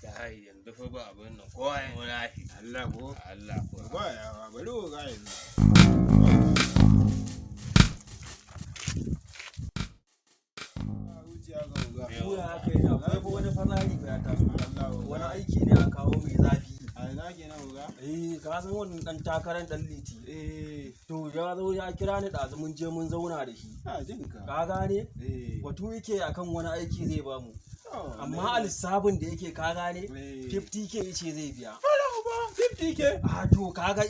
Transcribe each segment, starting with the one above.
Kai yanzu fa ba abin nan kowa ya wulafi. Allah ko? Allah ko. Ba yawa bari ku ga yanzu. Buya haka yana akwai wani fazari ya taso. Wani aiki ne a kawo mai zafi. A ina ke nan uga? Ka san wannan dan takarar dan liti. To ya zo ya kira ni ɗazu mun je mun zauna da shi. A jin ka. Ka gane? Batu yake akan wani aiki zai bamu. Amma a lissafin da yake ka gane 50k yace zai biya. 50k? A to kaga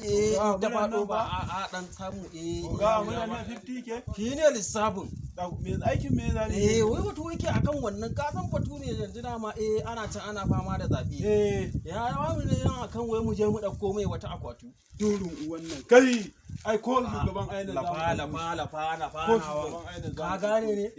ta faɗo ba a dan samu Ga muna nan 50k? Shi ne lissafin. Me aikin me zani? Wai batu yake akan wannan ka san batu ne yanzu dama ana can ana fama da zabi. Ya yawa mu ne yan akan wai mu je mu dauko mai wata akwatu. Durun uwan nan. Kai ai ko shugaban ainihin lafa ka gane ne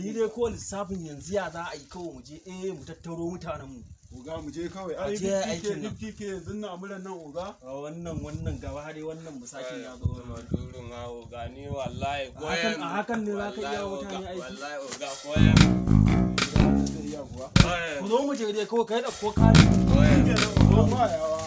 ni dai ko lissafin yanzu ya za a yi kawai mu je mu tattaro mutanen mu uga mu je kawai ai 50k yanzu na amuran nan uga wannan gaba dai wannan musaki ya zo Durun ha uga ni wallahi koyan a hakan ne za ka iya mutane aiki wallahi uga koyan ku zo mu je dai kawai kai da ko kare koyan ba yawa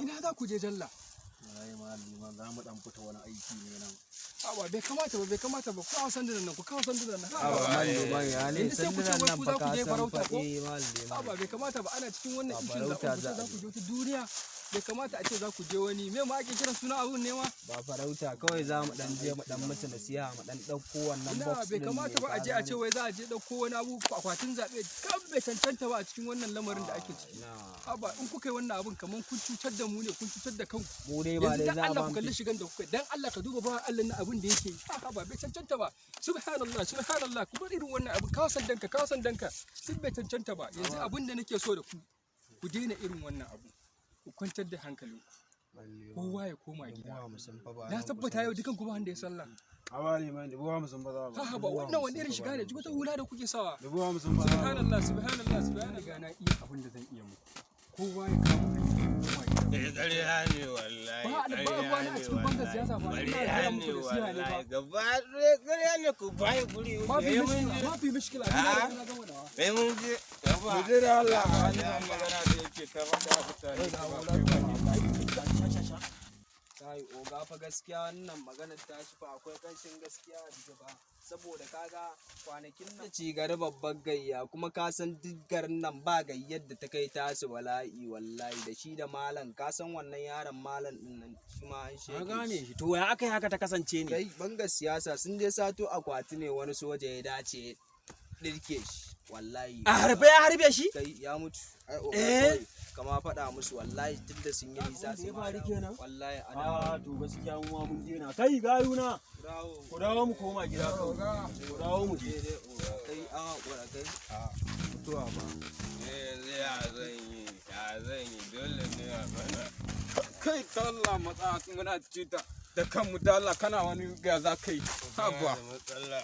ina za ku je jalla? Liman za mu dan fita wani aiki ne nan. Awa bai kamata ba ku kawo sandunan nan ku kawo sandunan nan. Ya ne sandunan nan ba ka san faɗi malima. Awa bai kamata ba ana cikin wannan ishin za ku je wata duniya. Bai kamata a ce za ku je wani me ma ake kiran suna abun ne ma? Ba farauta kawai za mu dan je mu dan mutu nasiha mu dan dauko wannan box bai kamata ba a je a ce wai za a je dauko wani abu akwatin zabe kan bai cancanta ba a cikin wannan lamarin da ake ciki. Aba in kuka yi wannan abun kaman kun cutar da mu ne kun cutar da kanku. Mu dai ba dai za mu Allah ku kalli shigan da kuka dan Allah ka duba ba Allah na abun da yake ba bai cancanta ba. Subhanallah ku bar irin wannan abu kawo sandanka duk bai cancanta ba. Yanzu abun da nake so da ku daina irin wannan abu. Ku kwantar da hankali kowa ya koma gida na tabbata yau dukan kuma wanda ya sallah awali mai da buwa musun baza ba ba wannan wani irin shiga ne wata hula da kuke sawa da buwa musun baza subhanallah ga na iya abin da zan iya muku kowa ya kama ƙarya ne wallahi ba a cikin bangar siyasa ba ƙarya ne wallahi gaba ƙarya ne ku bai guri ma fi mishkila kai mun je mu je da Allah wannan magana da yake ta faɗa mutane kai oga fa gaskiya wannan maganar ta shi fa akwai kanshin gaskiya a jiki ba saboda kaga kwanakin nan ci gari babban gayya kuma ka san duk garin nan ba gayyar da ta kai tasu bala'i wallahi da shi da malam ka san wannan yaron malam din nan shi ma an shege gane shi to ya aka yi haka ta kasance ne kai bangar siyasa sun je sato akwati ne wani soja ya dace dirke shi wallahi a harbe shi kai ya mutu ai kama faɗa musu wallahi tunda sun yi nisa sai ba kenan wallahi to gaskiya mu ma mun dena kai gayuna ku dawo mu koma gida ku dawo mu je kai an hakura kai mutuwa ba ya zan yi dole ne a bana kai Allah matsa muna cita da kanmu da Allah kana wani ga za kai haba matsala